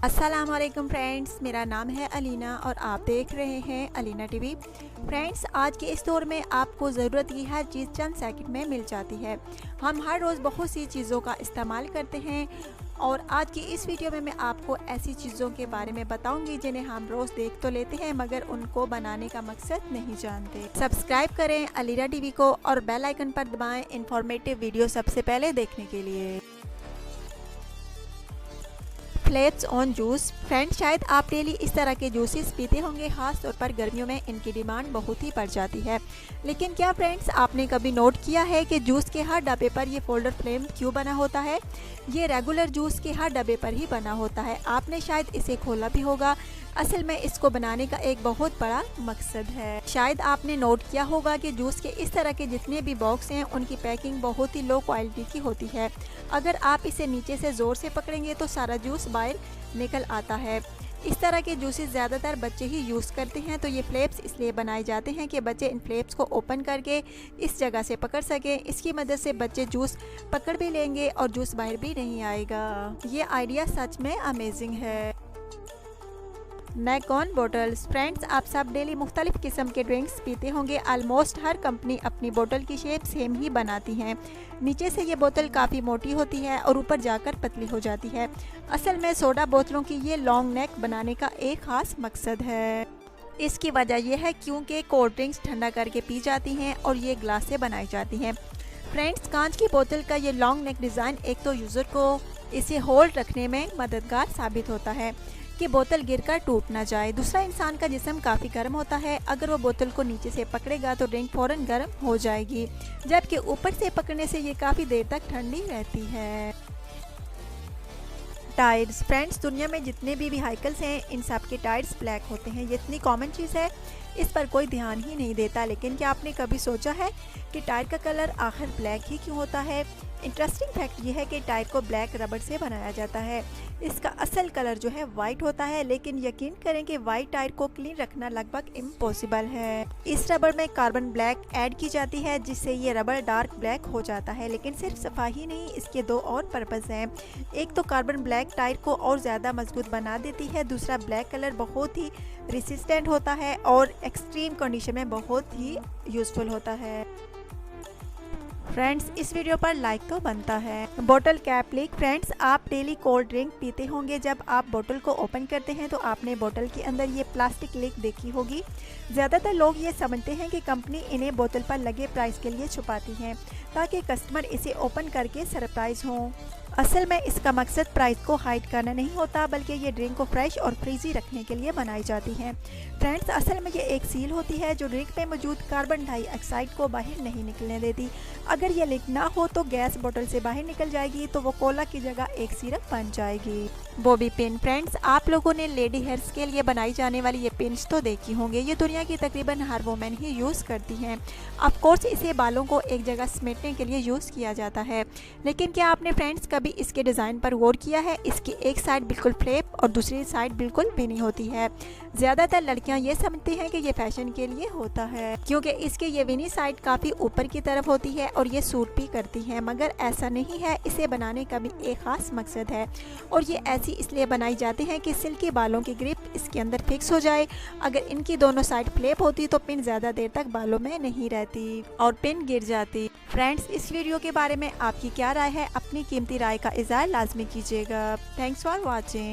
अस्सलाम वालेकुम फ्रेंड्स, मेरा नाम है अलीना और आप देख रहे हैं अलीना टीवी। फ्रेंड्स, आज के इस दौर में आपको ज़रूरत की हर चीज़ चंद सेकंड में मिल जाती है। हम हर रोज़ बहुत सी चीज़ों का इस्तेमाल करते हैं और आज की इस वीडियो में मैं आपको ऐसी चीज़ों के बारे में बताऊंगी जिन्हें हम रोज़ देख तो लेते हैं मगर उनको बनाने का मकसद नहीं जानते। सब्सक्राइब करें अलीना टीवी को और बेल आइकन पर दबाएं इंफॉर्मेटिव वीडियो सबसे पहले देखने के लिए। Phelps on juice. फ्रेंड्स, शायद आप डेली इस तरह के जूसेस पीते होंगे, खास तौर पर गर्मियों में इनकी डिमांड बहुत ही बढ़ जाती है। लेकिन क्या फ्रेंड्स, आपने कभी नोट किया है कि जूस के हर डब्बे पर ये फोल्डर फ्लेम क्यों बना होता है? ये रेगुलर जूस के हर डब्बे पर ही बना होता है। आपने शायद इसे खोला भी होगा। असल में इसको बनाने का एक बहुत बड़ा मकसद है। शायद आपने नोट किया होगा कि जूस के इस तरह के जितने भी बॉक्स हैं उनकी पैकिंग बहुत ही लो क्वालिटी की होती है। अगर आप इसे नीचे से ज़ोर से पकड़ेंगे तो सारा जूस बाहर निकल आता है। इस तरह के जूसेस ज़्यादातर बच्चे ही यूज़ करते हैं, तो ये फ्लेप्स इसलिए बनाए जाते हैं कि बच्चे इन फ्लेप्स को ओपन करके इस जगह से पकड़ सकें। इसकी मदद से बच्चे जूस पकड़ भी लेंगे और जूस बाहर भी नहीं आएगा। ये आइडिया सच में अमेजिंग है। मैकॉन बोटल्स। फ्रेंड्स, आप सब डेली मुख्तलिफ किस्म के ड्रिंक्स पीते होंगे। आलमोस्ट हर कंपनी अपनी बोतल की शेप सेम ही बनाती हैं। नीचे से ये बोतल काफ़ी मोटी होती है और ऊपर जाकर पतली हो जाती है। असल में सोडा बोतलों की ये लॉन्ग नेक बनाने का एक ख़ास मकसद है। इसकी वजह यह है क्योंकि कोल्ड ड्रिंक्स ठंडा करके पी जाती हैं और ये ग्लास से बनाई जाती हैं। फ्रेंड्स, कांच की बोतल का ये लॉन्ग नेक डिज़ाइन एक तो यूज़र को इसे होल्ड रखने में मददगार साबित होता है कि बोतल गिरकर टूट ना जाए। दूसरा, इंसान का जिस्म काफ़ी गर्म होता है। अगर वो बोतल को नीचे से पकड़ेगा तो ड्रिंक फ़ौरन गर्म हो जाएगी, जबकि ऊपर से पकड़ने से ये काफ़ी देर तक ठंडी रहती है। टायर्स। फ्रेंड्स, दुनिया में जितने भी व्हीकल्स हैं इन सब के टायर्स ब्लैक होते हैं। ये इतनी कॉमन चीज़ है, इस पर कोई ध्यान ही नहीं देता। लेकिन क्या आपने कभी सोचा है कि टायर का कलर आखिर ब्लैक ही क्यों होता है? इंटरेस्टिंग फैक्ट यह है कि टायर को ब्लैक रबड़ से बनाया जाता है। इसका असल कलर जो है वाइट होता है, लेकिन यकीन करें कि वाइट टायर को क्लीन रखना लगभग इम्पॉसिबल है। इस रबड़ में कार्बन ब्लैक ऐड की जाती है जिससे ये रबड़ डार्क ब्लैक हो जाता है। लेकिन सिर्फ सफाई ही नहीं, इसके दो और पर्पज़ हैं। एक तो कार्बन ब्लैक टायर को और ज़्यादा मजबूत बना देती है। दूसरा, ब्लैक कलर बहुत ही रेसिस्टेंट होता है और एक्सट्रीम कंडीशन में बहुत ही यूज़फुल होता है। फ्रेंड्स, इस वीडियो पर लाइक तो बनता है। बोतल कैप लीक। फ्रेंड्स, आप डेली कोल्ड ड्रिंक पीते होंगे। जब आप बोतल को ओपन करते हैं तो आपने बोतल के अंदर ये प्लास्टिक लीक देखी होगी। ज़्यादातर लोग ये समझते हैं कि कंपनी इन्हें बोतल पर लगे प्राइस के लिए छुपाती है ताकि कस्टमर इसे ओपन करके सरप्राइज हों। असल में इसका मकसद प्राइस को हाइड करना नहीं होता, बल्कि ये ड्रिंक को फ्रेश और फ्रीजी रखने के लिए बनाई जाती है। फ्रेंड्स, असल में ये एक सील होती है जो ड्रिंक में मौजूद कार्बन डाइऑक्साइड को बाहर नहीं निकलने देती। अगर ये लीक ना हो तो गैस बोतल से बाहर निकल जाएगी, तो वो कोला की जगह एक सिरप बन जाएगी। Bobby pin. फ्रेंड्स, आप लोगों ने लेडी हेयर्स के लिए बनाई जाने वाली ये पिन्स तो देखी होंगे। ये दुनिया की तकरीबन हर वुमेन ही यूज़ करती हैं। ऑफ कोर्स इसे बालों को एक जगह समेटने के लिए यूज़ किया जाता है। लेकिन क्या आपने फ्रेंड्स कभी इसके डिज़ाइन पर गौर किया है? इसकी एक साइड बिल्कुल फ्लैप और दूसरी साइड बिल्कुल भिनी होती है। ज़्यादातर लड़कियां ये समझती हैं कि ये फैशन के लिए होता है क्योंकि इसके ये विनी साइड काफ़ी ऊपर की तरफ होती है और ये सूट भी करती है, मगर ऐसा नहीं है। इसे बनाने का भी एक ख़ास मकसद है और ये ऐसी इसलिए बनाई जाती है कि सिल्की बालों की ग्रिप इसके अंदर फिक्स हो जाए। अगर इनकी दोनों साइड फ्लैप होती तो पिन ज़्यादा देर तक बालों में नहीं रहती और पिन गिर जाती। फ्रेंड्स, इस वीडियो के बारे में आपकी क्या राय है? अपनी कीमती राय का इज़हार लाजमी कीजिएगा। Thanks for watching.